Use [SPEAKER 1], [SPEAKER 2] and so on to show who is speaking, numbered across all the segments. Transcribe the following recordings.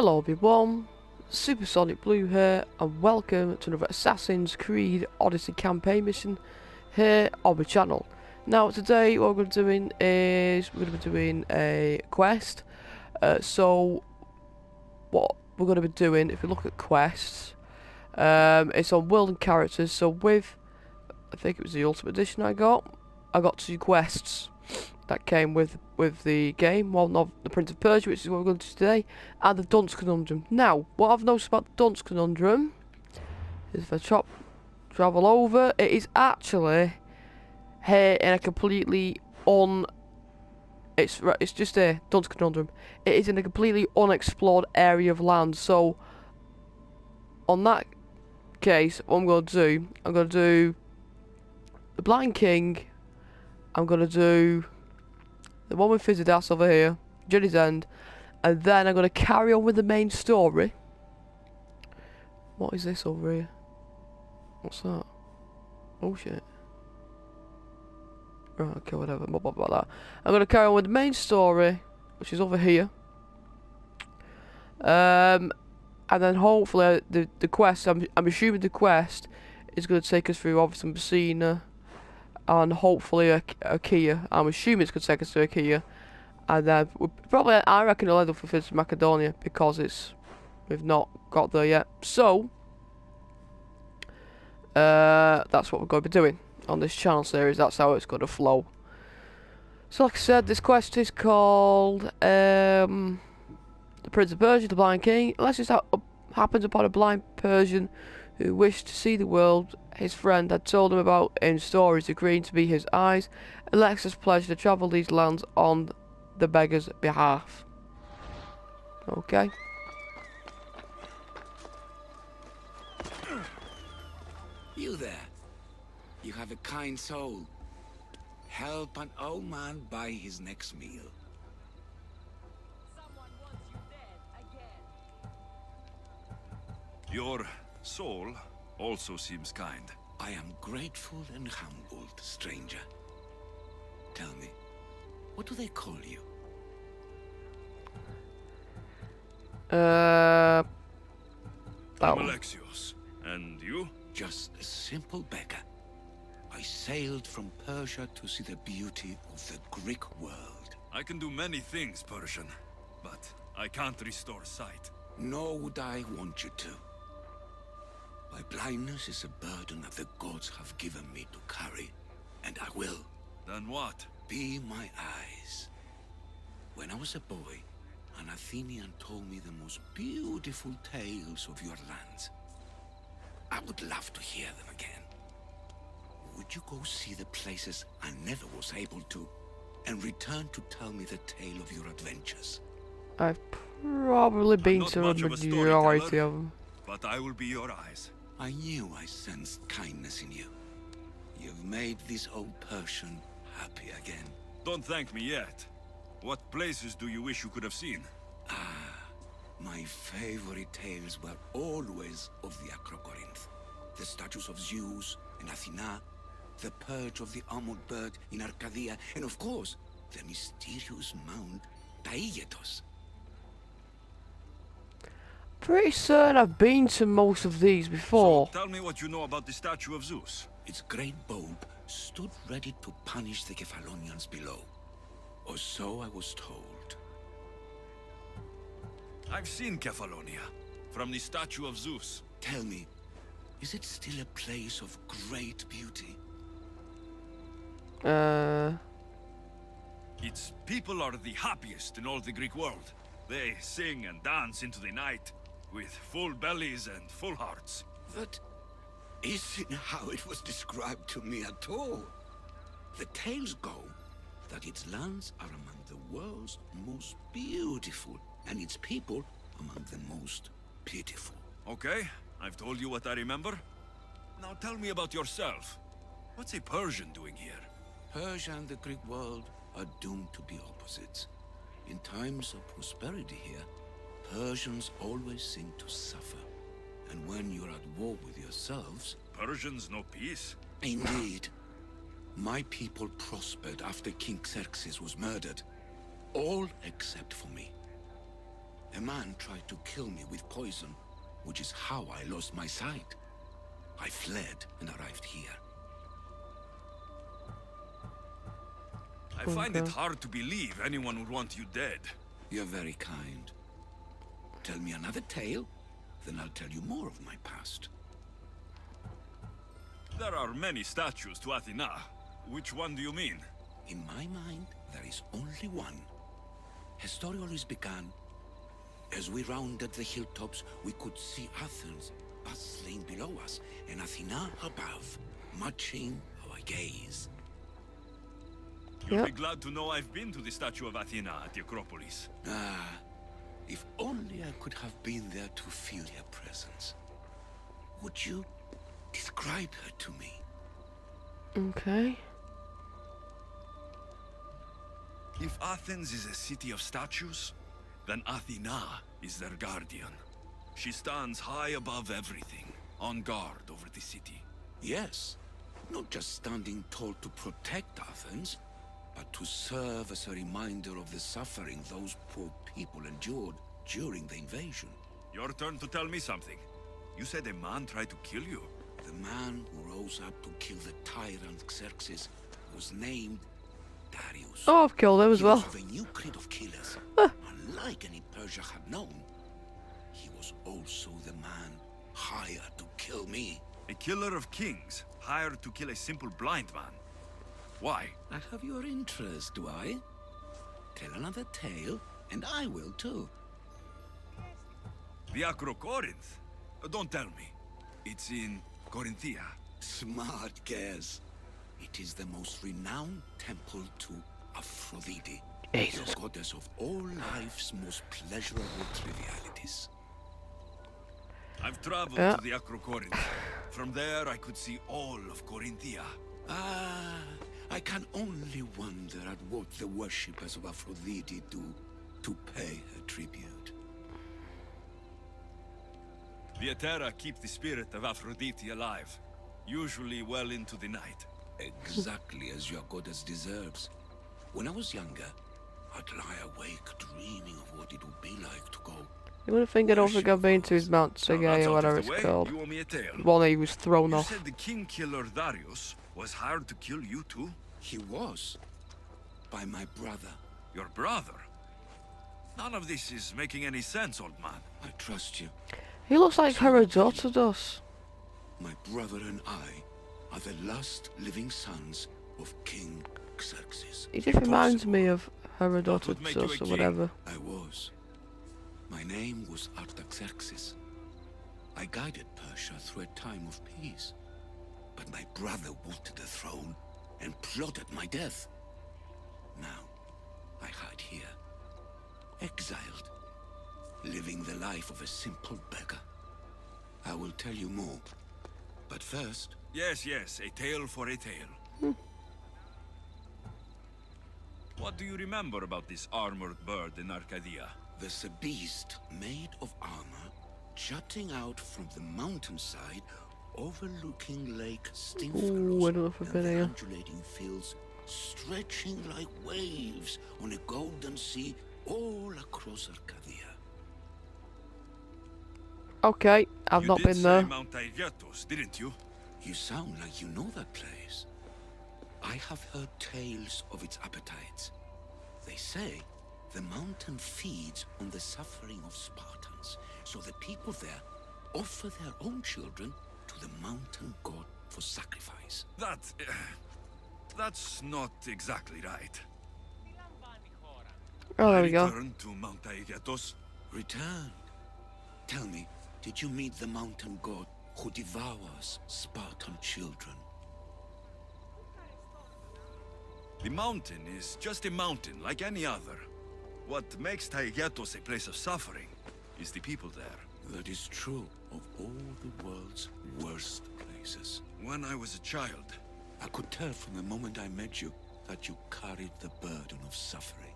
[SPEAKER 1] Hello everyone, Supersonic Blue here, and welcome to another Assassin's Creed Odyssey campaign mission here on the channel. Now today what we're going to be doing is we're going to be doing a quest. So what we're going to be doing, if you look at quests, it's on world and characters. So with, I think it was the Ultimate Edition I got 2 quests that came with the game. Well, not the Prince of Persia, which is what we're going to do today, and the Dunce Conundrum. Now, what I've noticed about the Dunce Conundrum is if I travel over, it is actually here in a completely it's just a Dunce Conundrum. It is in a completely unexplored area of land. So, on that case, what I'm going to do the Blind King. I'm going to do the one with Fizzidas over here, Journey's End, and then I'm going to carry on with the main story. What is this over here? What's that? Oh shit. Right, okay, whatever, blah, blah, blah, blah. I'm going to carry on with the main story, which is over here. And then hopefully the quest, I'm assuming the quest is going to take us through obviously Messina, and hopefully a Kia. I'm assuming it's going to take us to a Kia. And then probably, I reckon it'll end up for Macedonia because we've not got there yet. So that's what we're going to be doing on this channel series. That's how it's going to flow. So like I said, this quest is called the Prince of Persia, the Blind King. Unless it happens upon a blind Persian who wished to see the world. His friend had told him about in stories, agreeing to be his eyes. Alexis pledged to travel these lands on the beggar's behalf. Okay.
[SPEAKER 2] You there. You have a kind soul. Help an old man buy his next meal.
[SPEAKER 3] Someone wants you dead again.
[SPEAKER 4] Your soul also seems kind.
[SPEAKER 2] I am grateful and humbled, stranger. Tell me, what do they call you?
[SPEAKER 4] I'm Alexios. And you?
[SPEAKER 2] Just a simple beggar. I sailed from Persia to see the beauty of the Greek world.
[SPEAKER 4] I can do many things, Persian, but I can't restore sight.
[SPEAKER 2] Nor would I want you to. My blindness is a burden that the gods have given me to carry, and I will.
[SPEAKER 4] Then what?
[SPEAKER 2] Be my eyes. When I was a boy, an Athenian told me the most beautiful tales of your lands. I would love to hear them again. Would you go see the places I never was able to, and return to tell me the tale of your adventures?
[SPEAKER 1] I've probably been
[SPEAKER 4] not
[SPEAKER 1] to a
[SPEAKER 4] much of a
[SPEAKER 1] majority of them.
[SPEAKER 4] But I will be your eyes.
[SPEAKER 2] I knew I sensed kindness in you. You've made this old Persian happy again.
[SPEAKER 4] Don't thank me yet. What places do you wish you could have seen?
[SPEAKER 2] My favorite tales were always of the Acrocorinth. The statues of Zeus in Athena, the perch of the armored bird in Arcadia, and of course, the mysterious Mount Taygetos.
[SPEAKER 1] Pretty certain I've been to most of these before.
[SPEAKER 4] So, tell me what you know about the statue of Zeus.
[SPEAKER 2] Its great bulb stood ready to punish the Kephalonians below. Or so I was told.
[SPEAKER 4] I've seen Kephallonia, from the statue of Zeus.
[SPEAKER 2] Tell me, is it still a place of great beauty?
[SPEAKER 4] Its people are the happiest in all the Greek world. They sing and dance into the night, with full bellies and full hearts.
[SPEAKER 2] That isn't how it was described to me at all. The tales go that its lands are among the world's most beautiful, and its people among the most pitiful.
[SPEAKER 4] Okay, I've told you what I remember. Now tell me about yourself. What's a Persian doing here?
[SPEAKER 2] Persia and the Greek world are doomed to be opposites. In times of prosperity here, Persians always seem to suffer. And when you're at war with yourselves...
[SPEAKER 4] Persians know peace?
[SPEAKER 2] Indeed. My people prospered after King Xerxes was murdered. All except for me. A man tried to kill me with poison, which is how I lost my sight. I fled and arrived here.
[SPEAKER 4] I find it
[SPEAKER 1] Okay.
[SPEAKER 4] hard to believe anyone would want you dead.
[SPEAKER 2] You're very kind. Tell me another tale, then I'll tell you more of my past.
[SPEAKER 4] There are many statues to Athena. Which one do you mean?
[SPEAKER 2] In my mind, there is only one. Her story always began. As we rounded the hilltops, we could see Athens bustling below us, and Athena above, matching our gaze.
[SPEAKER 4] You'll
[SPEAKER 1] Yep.
[SPEAKER 4] be glad to know I've been to the statue of Athena at the Acropolis.
[SPEAKER 2] Ah, if only I could have been there to feel her presence. Would you describe her to me?
[SPEAKER 1] Okay.
[SPEAKER 4] If Athens is a city of statues, then Athena is their guardian. She stands high above everything, on guard over the city.
[SPEAKER 2] Yes, not just standing tall to protect Athens, but to serve as a reminder of the suffering those poor people endured during the invasion.
[SPEAKER 4] Your turn to tell me something. You said a man tried to kill you.
[SPEAKER 2] The man who rose up to kill the tyrant Xerxes was named Darius.
[SPEAKER 1] Oh, I've killed him as
[SPEAKER 2] He
[SPEAKER 1] well.
[SPEAKER 2] was of a new creed of killers. Unlike any Persia had known, he was also the man hired to kill me.
[SPEAKER 4] A killer of kings, hired to kill a simple blind man. Why?
[SPEAKER 2] I have your interest, do I? Tell another tale, and I will too.
[SPEAKER 4] The Acrocorinth? Don't tell me. It's in Corinthia.
[SPEAKER 2] Smart guess. It is the most renowned temple to Aphrodite,
[SPEAKER 1] Jesus.
[SPEAKER 2] the goddess of all life's most pleasurable trivialities.
[SPEAKER 4] I've traveled
[SPEAKER 1] Yeah.
[SPEAKER 4] to the Acrocorinth. From there, I could see all of Corinthia.
[SPEAKER 2] Ah, I can only wonder at what the worshippers of Aphrodite do to pay her tribute.
[SPEAKER 4] The Etera keep the spirit of Aphrodite alive, usually well into the night.
[SPEAKER 2] Exactly as your goddess deserves. When I was younger, I'd lie awake dreaming of what it would be like to go.
[SPEAKER 1] You would think I don't think I've been to his Mount
[SPEAKER 4] Now
[SPEAKER 1] Sige
[SPEAKER 4] that's
[SPEAKER 1] or
[SPEAKER 4] out
[SPEAKER 1] whatever
[SPEAKER 4] of the
[SPEAKER 1] it's
[SPEAKER 4] way,
[SPEAKER 1] called.
[SPEAKER 4] you owe me a tale.
[SPEAKER 1] One he was thrown
[SPEAKER 4] You
[SPEAKER 1] off.
[SPEAKER 4] said the king killer Darius was hired to kill you too?
[SPEAKER 2] He was. By my brother.
[SPEAKER 4] Your brother? None of this is making any sense, old man.
[SPEAKER 2] I trust you.
[SPEAKER 1] He looks like Herodotus.
[SPEAKER 2] My brother and I are the last living sons of King Xerxes.
[SPEAKER 1] He just reminds me of
[SPEAKER 4] That would make you a
[SPEAKER 1] Herodotus or
[SPEAKER 4] king.
[SPEAKER 1] whatever.
[SPEAKER 2] I was. My name was Artaxerxes. I guided Persia through a time of peace. But my brother wanted the throne and plotted my death. Now, I hide here, exiled, living the life of a simple beggar. I will tell you more. But first,
[SPEAKER 4] Yes, yes, a tale for a tale. What do you remember about this armored bird in Arcadia?
[SPEAKER 2] there's a beast made of armor jutting out from the mountainside overlooking Lake
[SPEAKER 1] Ooh, I
[SPEAKER 2] Stymphalos
[SPEAKER 1] don't know if I've
[SPEAKER 2] and
[SPEAKER 1] been
[SPEAKER 2] the
[SPEAKER 1] here.
[SPEAKER 2] undulating fields stretching like waves on a golden sea all across Arcadia.
[SPEAKER 1] Okay, I've
[SPEAKER 4] You
[SPEAKER 1] not
[SPEAKER 4] did
[SPEAKER 1] been
[SPEAKER 4] say
[SPEAKER 1] there.
[SPEAKER 4] Mount Aigietos, didn't you?
[SPEAKER 2] You sound like you know that place. I have heard tales of its appetites. They say the mountain feeds on the suffering of Spartans, so the people there offer their own children to the mountain god for sacrifice.
[SPEAKER 4] That's not exactly right.
[SPEAKER 1] Oh, there
[SPEAKER 4] I
[SPEAKER 1] we go.
[SPEAKER 4] returned to Mount Aigietos.
[SPEAKER 2] Returned. Tell me, did you meet the mountain god who devours Spartan children?
[SPEAKER 4] The mountain is just a mountain like any other. What makes Aigietos a place of suffering is the people there.
[SPEAKER 2] That is true of all the world's worst places.
[SPEAKER 4] When I was a child,
[SPEAKER 2] I could tell from the moment I met you that you carried the burden of suffering.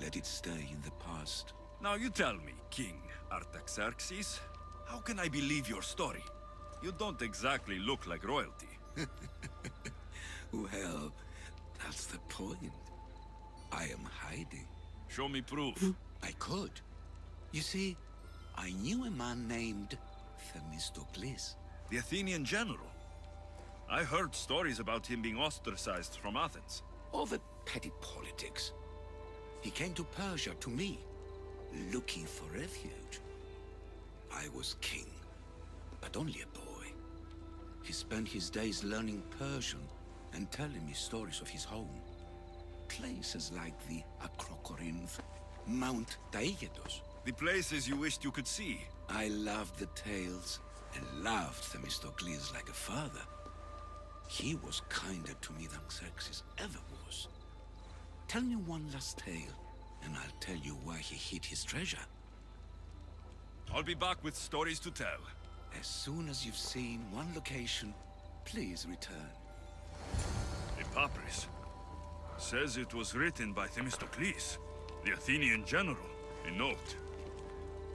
[SPEAKER 2] Let it stay in the past.
[SPEAKER 4] now you tell me, King Artaxerxes, how can I believe your story? You don't exactly look like royalty.
[SPEAKER 2] Well, that's the point. I am hiding.
[SPEAKER 4] Show me proof.
[SPEAKER 2] I could. You see, I knew a man named Themistocles.
[SPEAKER 4] The Athenian general. I heard stories about him being ostracized from Athens.
[SPEAKER 2] Over petty politics. He came to Persia, to me, looking for refuge. I was king, but only a boy. He spent his days learning Persian and telling me stories of his home. Places like the Acrocorinth, Mount Taygetos.
[SPEAKER 4] The places you wished you could see.
[SPEAKER 2] I loved the tales and loved Themistocles like a father. He was kinder to me than Xerxes ever was. Tell me one last tale, and I'll tell you why he hid his treasure.
[SPEAKER 4] I'll be back with stories to tell.
[SPEAKER 2] As soon as you've seen one location, please return.
[SPEAKER 4] The papyrus says it was written by Themistocles, the Athenian general. A note.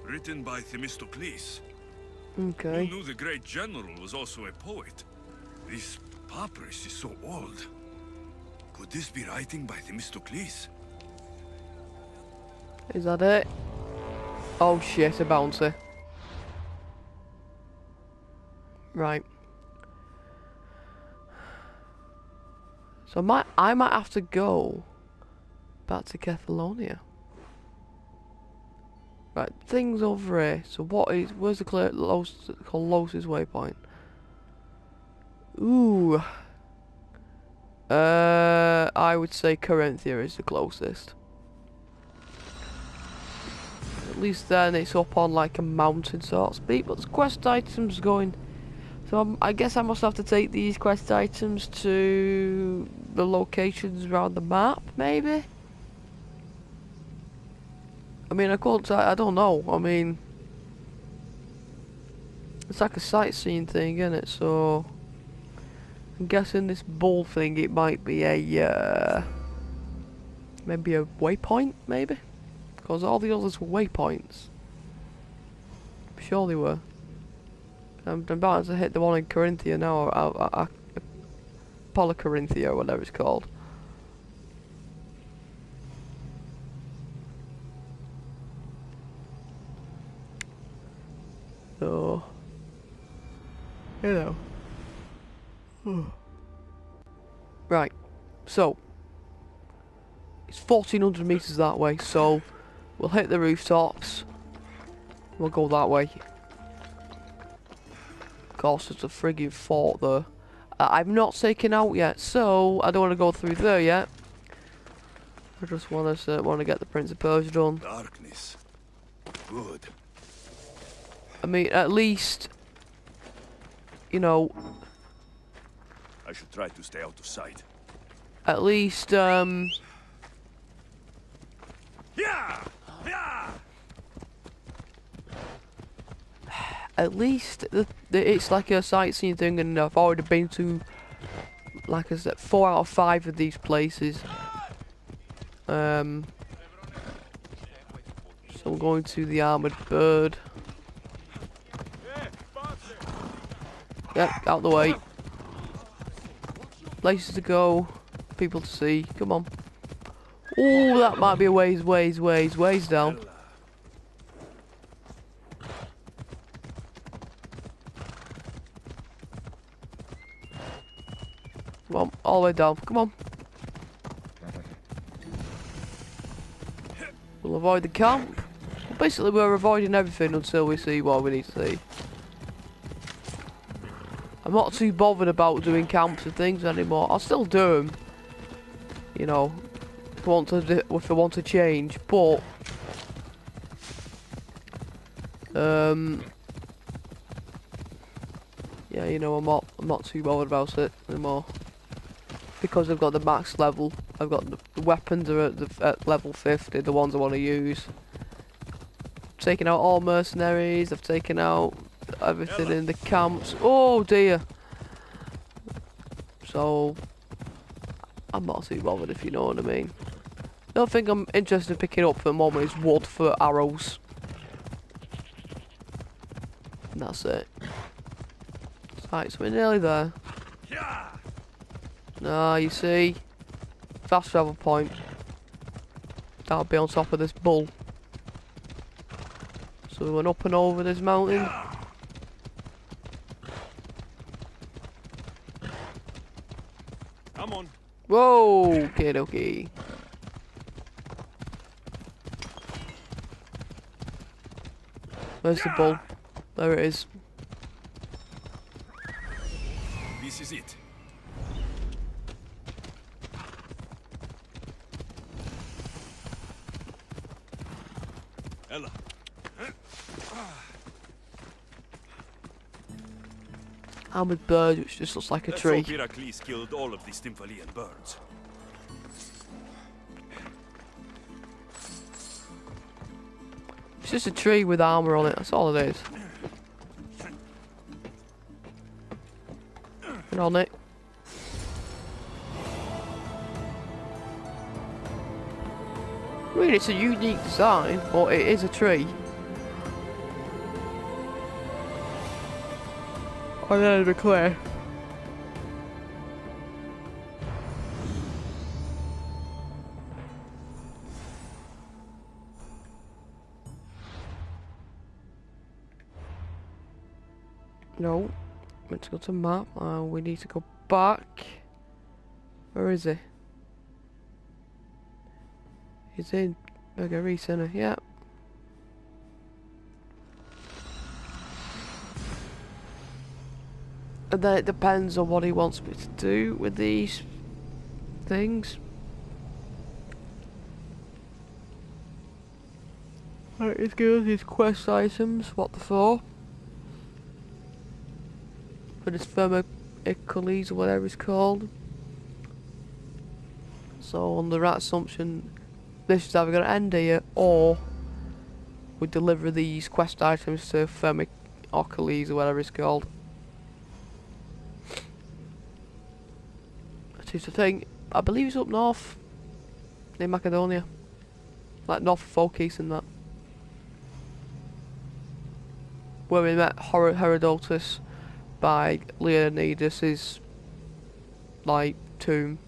[SPEAKER 4] Written by Themistocles.
[SPEAKER 1] Okay.
[SPEAKER 4] Who knew the great general was also a poet? This papyrus is so old. Could this be writing by Themistocles?
[SPEAKER 1] Is that it? Oh shit, a bouncer. Right. So I might have to go back to Catalonia. Right, things over here. So where's the closest waypoint? Ooh. I would say Corinthia is the closest. At least then it's up on like a mountain sort of speed, but there's quest items going. So I guess I must have to take these quest items to the locations around the map, maybe? I mean, I don't know. I mean, it's like a sightseeing thing, isn't it? So I'm guessing this bull thing, it might be a maybe a waypoint, maybe, because all the others were waypoints. I'm sure they were. I'm about to hit the one in Corinthia now, or Polycorinthia, or whatever it's called. So, you know. Right, so it's 1400 meters that way, so we'll hit the rooftops. We'll go that way. Of course, there's a friggin' fort there. I've not taken out yet, so I don't want to go through there yet. I just want to get the Prince of Persia done.
[SPEAKER 4] Darkness. Good.
[SPEAKER 1] I mean, at least, you know,
[SPEAKER 4] I should try to stay out of sight.
[SPEAKER 1] at least,
[SPEAKER 4] Yeah! Yeah!
[SPEAKER 1] at least it's like a sightseeing thing, and I've already been to, like I said, 4 out of 5 of these places. So I'm going to the Armoured Bird. Yep, out the way. Places to go, people to see. Come on. Oh, that might be a ways down. Come on, all the way down. Come on. We'll avoid the camp. Basically, we're avoiding everything until we see what we need to see. I'm not too bothered about doing camps and things anymore. I'll still do them, you know, if I want to change. But yeah, you know, I'm not too bothered about it anymore because I've got the max level. I've got the weapons are at level 50, the ones I want to use. I've taken out all mercenaries. I've taken out everything in the camps. Oh dear. So I'm not too bothered, if you know what I mean. The only thing I'm interested in picking up for the moment is wood for arrows. And that's it. Right, so we're nearly there. Ah, you see, fast travel point. That'll be on top of this bull. So we went up and over this mountain.
[SPEAKER 4] Come on.
[SPEAKER 1] Whoa, okay. Where's the bull? There it is.
[SPEAKER 4] This is it. Ella.
[SPEAKER 1] Armored bird, which just looks like a
[SPEAKER 4] Let's
[SPEAKER 1] tree.
[SPEAKER 4] hope Heracles killed all of these Stymphalian birds.
[SPEAKER 1] It's just a tree with armor on it. That's all it is. Get on it. I mean, it's a unique design, but it is a tree. I don't declare. No, meant to go to map. We need to go back. Where is he? He's in Megari Center. Yeah. And then it depends on what he wants me to do with these things. Right, let's go with these quest items. What the for? For this Heracles or whatever it's called. So under that assumption, this is either going to end here, or we deliver these quest items to Heracles or whatever it's called. That's the thing. I believe it's up north, near Macedonia, like north of Phokis and that, where we met Herodotus by Leonidas's like tomb.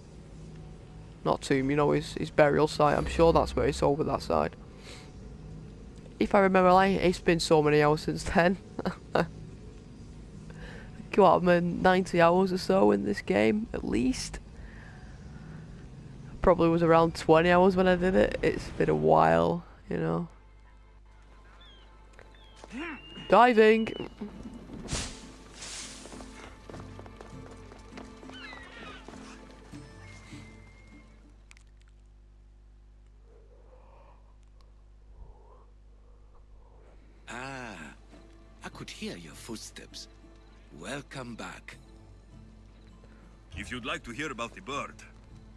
[SPEAKER 1] Not tomb, you know, his burial site. I'm sure that's where it's over that side. If I remember right, it's been so many hours since then. Got 90 hours or so in this game, at least. Probably was around 20 hours when I did it. It's been a while, you know. Diving!
[SPEAKER 2] I could hear your footsteps. Welcome back.
[SPEAKER 4] If you'd like to hear about the bird,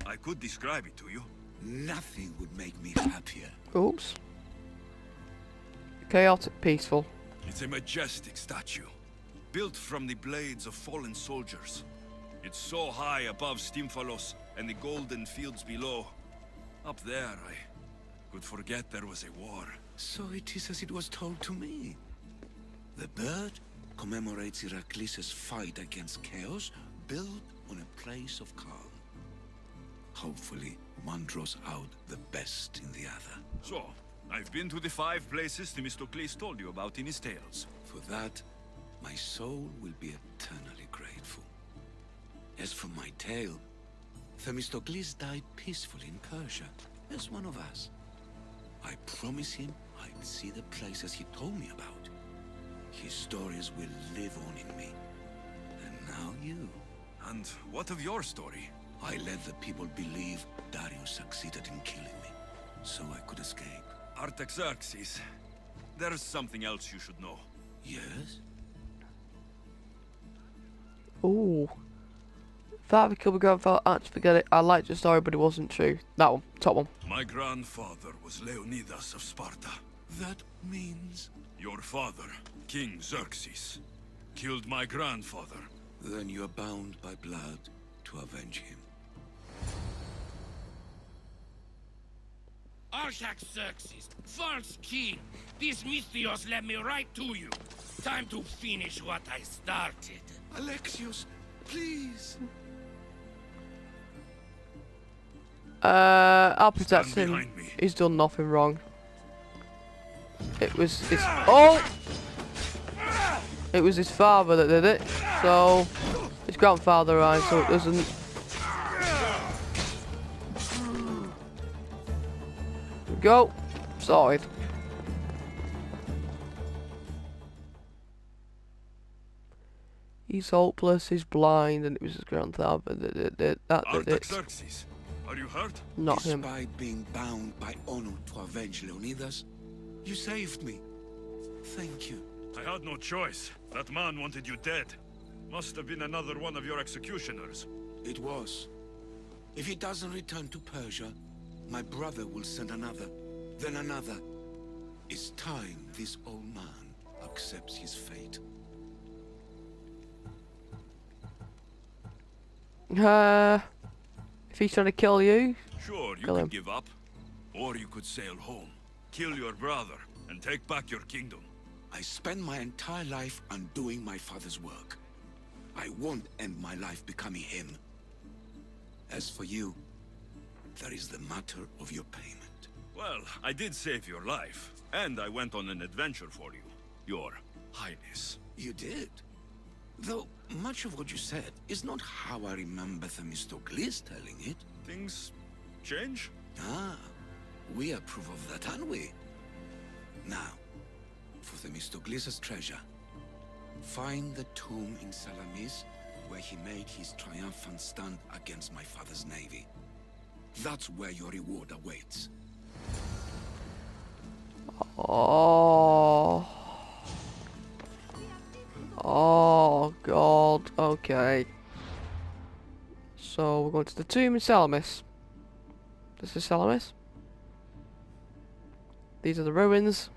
[SPEAKER 4] I could describe it to you.
[SPEAKER 2] Nothing would make me happier.
[SPEAKER 1] Oops. Chaotic peaceful.
[SPEAKER 4] It's a majestic statue, built from the blades of fallen soldiers. It's so high above Stymphalos and the golden fields below. Up there, I could forget there was a war.
[SPEAKER 2] So it is as it was told to me. The bird commemorates Heracles' fight against chaos, built on a place of calm. Hopefully, one draws out the best in the other.
[SPEAKER 4] So, I've been to the 5 places Themistocles told you about in his tales.
[SPEAKER 2] For that, my soul will be eternally grateful. As for my tale, Themistocles died peacefully in Persia, as one of us. I promise him I'd see the places he told me about. His stories will live on in me. And now you.
[SPEAKER 4] And what of your story?
[SPEAKER 2] I let the people believe Darius succeeded in killing me, so I could escape.
[SPEAKER 4] Artaxerxes, there's something else you should know.
[SPEAKER 2] Yes?
[SPEAKER 1] Ooh. Father killed my grandfather. Actually, forget it. I liked the story, but it wasn't true. That one. Top one.
[SPEAKER 4] My grandfather was Leonidas of Sparta.
[SPEAKER 2] That means...
[SPEAKER 4] Your father, King Xerxes, killed my grandfather.
[SPEAKER 2] Then you're bound by blood to avenge him.
[SPEAKER 5] Artaxerxes, false king, these Misthios led me right to you. Time to finish what I started.
[SPEAKER 2] Alexios, please.
[SPEAKER 1] I'll protect
[SPEAKER 4] Stand
[SPEAKER 1] him.
[SPEAKER 4] behind me.
[SPEAKER 1] He's done nothing wrong. it was his... Oh! It was his father that did it, so... His grandfather, right, so it doesn't... There we go. Sorted. He's hopeless, he's blind, and it was his grandfather that did it.
[SPEAKER 4] Artaxerxes, are you hurt?
[SPEAKER 1] Not him.
[SPEAKER 2] Despite being bound by honor to avenge Leonidas, you saved me. Thank you.
[SPEAKER 4] I had no choice. That man wanted you dead. Must have been another one of your executioners.
[SPEAKER 2] It was. If he doesn't return to Persia, my brother will send another, then another. It's time this old man accepts his fate.
[SPEAKER 1] If he's trying to kill you,
[SPEAKER 4] Sure, you
[SPEAKER 1] kill
[SPEAKER 4] could
[SPEAKER 1] him.
[SPEAKER 4] give up. Or you could sail home, kill your brother, and take back your kingdom.
[SPEAKER 2] I spent my entire life undoing my father's work. I won't end my life becoming him. As for you, there is the matter of your payment.
[SPEAKER 4] Well, I did save your life, and I went on an adventure for you, Your Highness.
[SPEAKER 2] You did? Though much of what you said is not how I remember Themistocles telling it.
[SPEAKER 4] Things change?
[SPEAKER 2] Ah, we approve of that, aren't we? Now, for Themistocles' treasure, find the tomb in Salamis where he made his triumphant stand against my father's navy. That's where your reward awaits.
[SPEAKER 1] oh, oh God, okay. So we're going to the tomb in Salamis. This is Salamis. These are the ruins.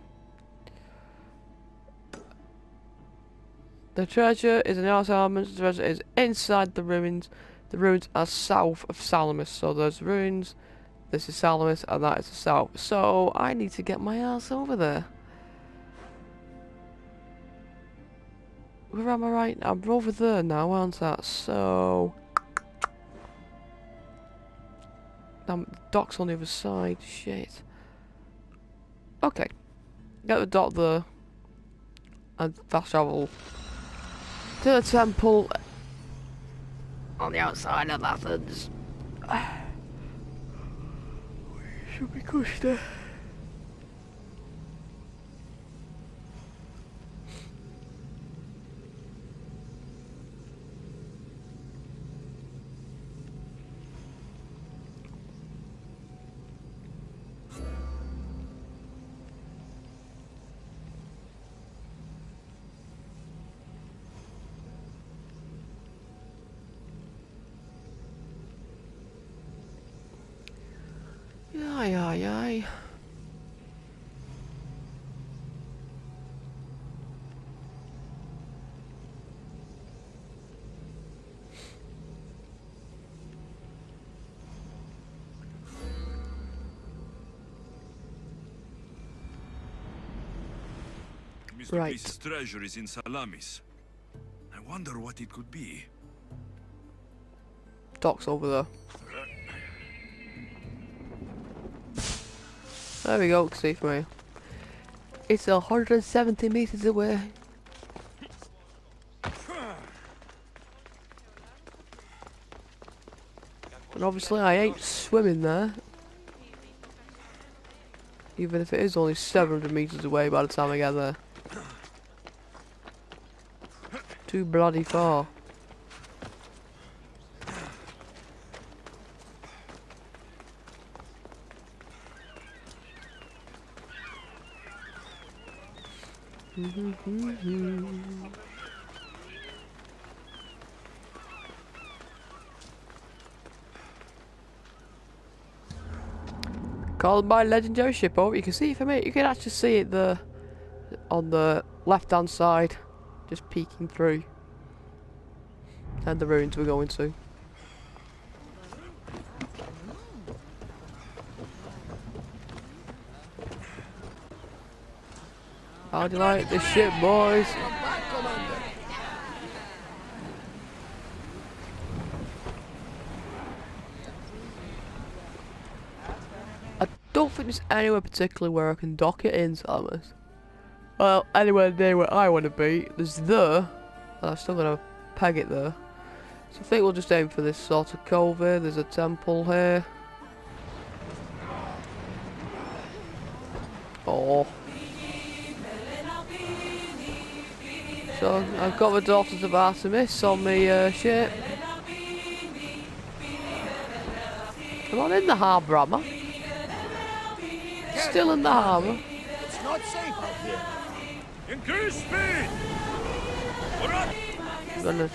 [SPEAKER 1] The treasure is in the Salamis. The treasure is inside the ruins. The ruins are south of Salamis. So there's ruins. This is Salamis, and that is the south. So I need to get my ass over there. Where am I right now? I'm over there now, aren't I? So damn, the dock's on the other side. Shit. Okay. Get the dock there. And fast travel to the temple on the outside of Athens. Should be cushy. Aye, aye, aye.
[SPEAKER 4] Mr.
[SPEAKER 1] Right.
[SPEAKER 4] Peace's treasure is in Salamis. I wonder what it could be.
[SPEAKER 1] Dock's over there. There we go, see from here. It's 170 meters away. And obviously I ain't swimming there. Even if it is only 700 meters away by the time I get there. Too bloody far. Called my legendary ship over. You can see it from it. You can actually see it there on the left hand side, just peeking through. And the ruins we're going to. How do you like this ship, boys? I don't think there's anywhere particularly where I can dock it in, Salamis. Well, anywhere near where I want to be. There's the... I'm still going to peg it there. So I think we'll just aim for this sort of cove here. There's a temple here. Oh. So I've got the daughters of Artemis on my ship. Come on in the harbour, am I? Still in the harbour.
[SPEAKER 6] It's not safe out here.
[SPEAKER 4] Increase speed!
[SPEAKER 1] I'm gonna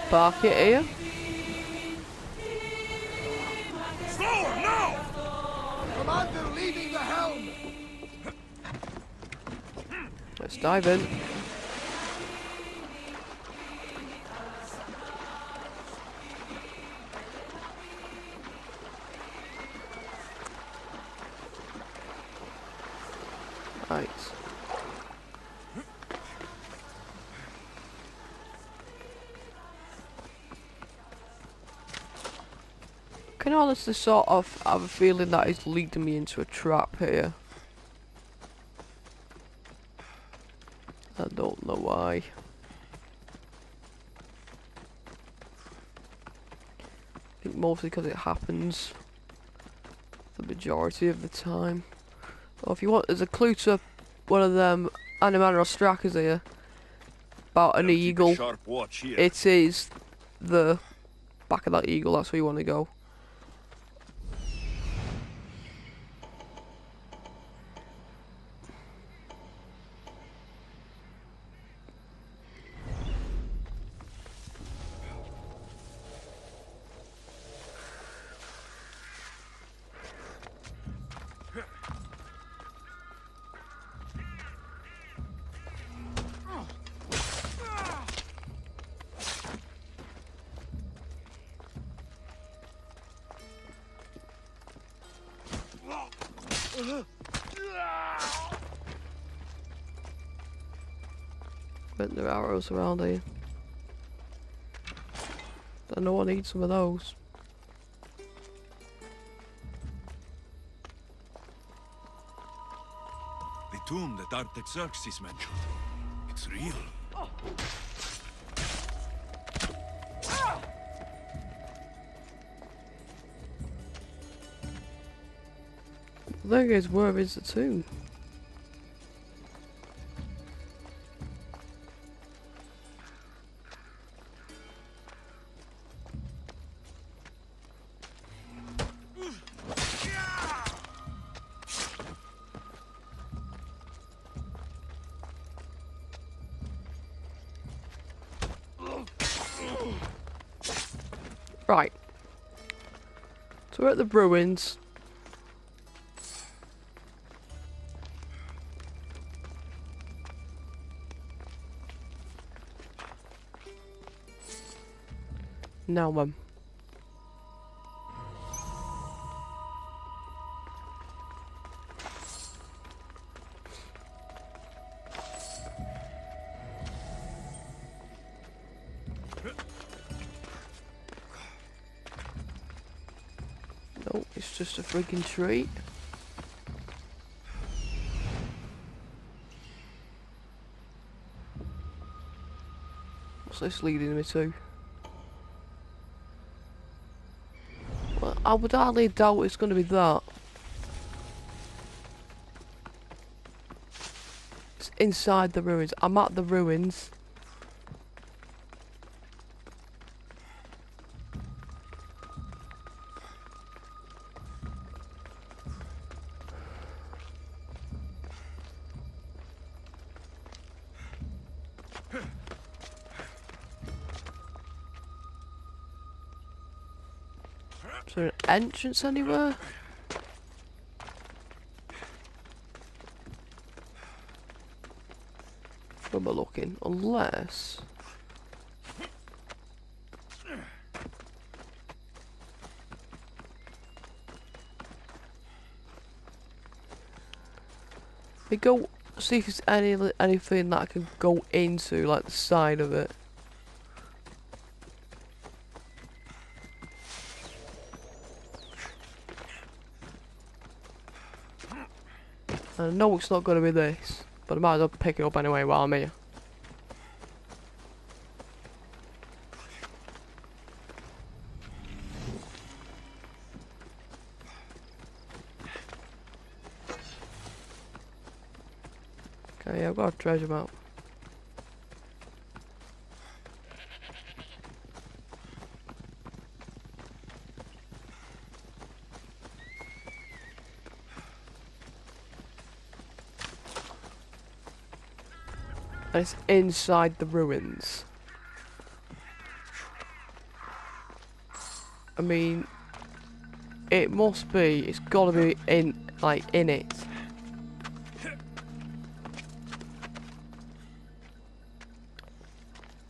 [SPEAKER 1] park it here.
[SPEAKER 4] Slower, now!
[SPEAKER 6] Commander leaving the helm.
[SPEAKER 1] Let's dive in. Right. Can honestly sort of have a feeling that is leading me into a trap here. I don't know why. I think mostly because it happens the majority of the time. Well, if you want, there's a clue to one of them Animator Strikers here about an eagle.
[SPEAKER 4] Sharp watch here.
[SPEAKER 1] It is the back of that eagle, that's where you want to go. But there are arrows around here. I know I need some of those.
[SPEAKER 4] The tomb that Artaxerxes mentioned. It's real.
[SPEAKER 1] There goes, where is the tomb? Right. So we're at the ruins. Now, no, it's just a freaking tree. What's this leading me to? Well, I would hardly doubt it's going to be that. It's inside the ruins. I'm at the ruins. Is there an entrance anywhere? Where am I looking? Unless... we go see if there's anything that I can go into, like the side of it. I know it's not going to be this. But I might as well pick it up anyway while I'm here. Okay, I've got a treasure map. And it's inside the ruins. I mean, it must be. It's gotta be in, like, in it.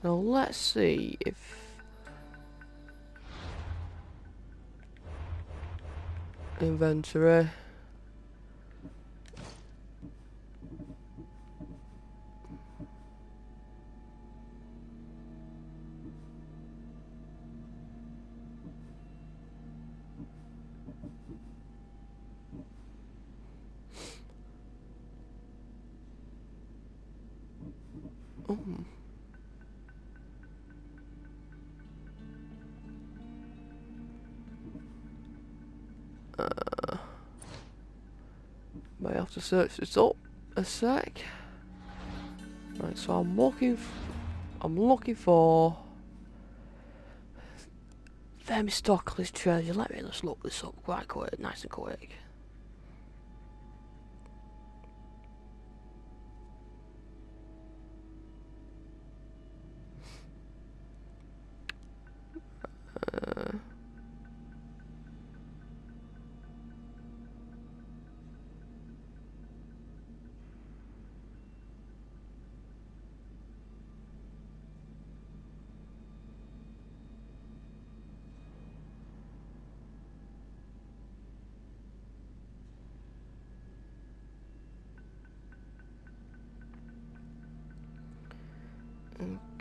[SPEAKER 1] Now let's see if inventory. Oh. Might have to search this up a sec. Right, so I'm looking for Themistocles treasure. Let me just look this up quite quick, nice and quick.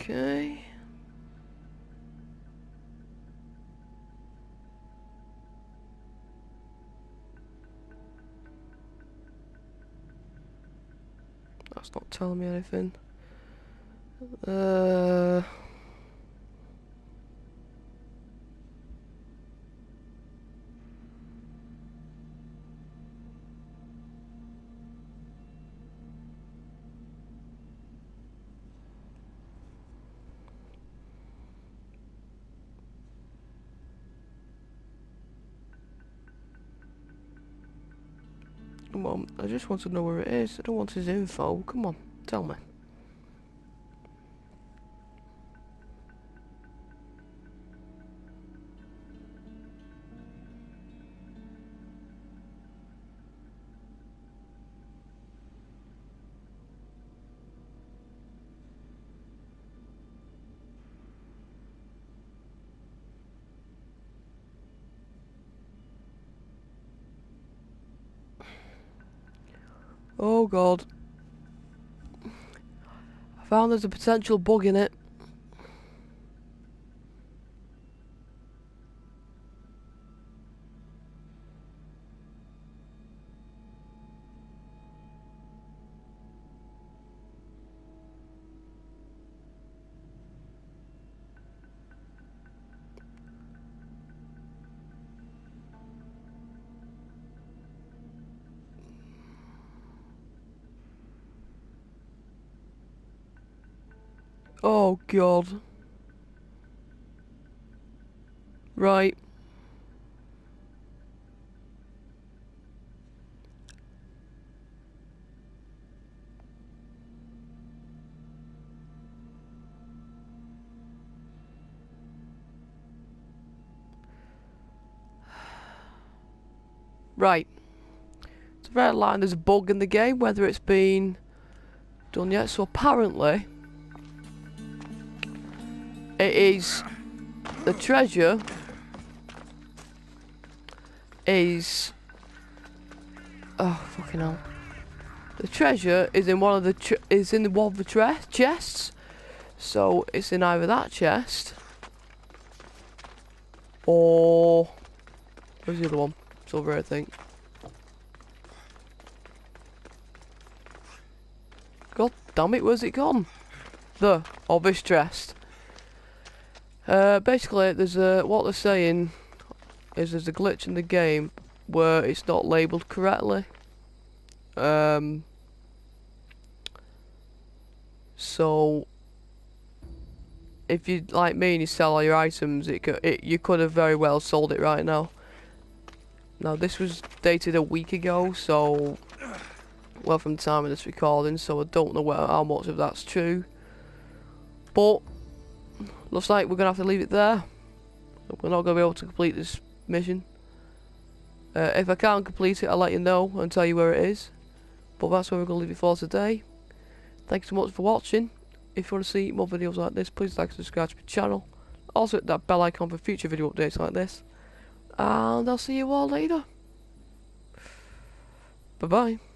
[SPEAKER 1] Okay. That's not telling me anything. Come on, I just want to know where it is. I don't want his info. Come on, tell me. Oh god. I found there's a potential bug in it. Oh god. Right. Right. It's a red line, there's a bug in the game, whether it's been done yet. So apparently it is the treasure is fucking hell. The treasure is in one of the chests. So it's in either that chest or where's the other one? Silver, I think. damn it, where's it gone? There, or this chest. Basically, there's what they're saying is there's a glitch in the game where it's not labelled correctly. So if you like me and you sell all your items, you could have very well sold it right now. Now this was dated a week ago, so well from the time of this recording, so I don't know how much of that's true. But looks like we're gonna have to leave it there. We're not gonna be able to complete this mission. If I can't complete it, I'll let you know and tell you where it is. But that's where we're gonna leave it for today. Thank you so much for watching. If you want to see more videos like this, please like and subscribe to my channel. Also hit that bell icon for future video updates like this. And I'll see you all later. Bye bye.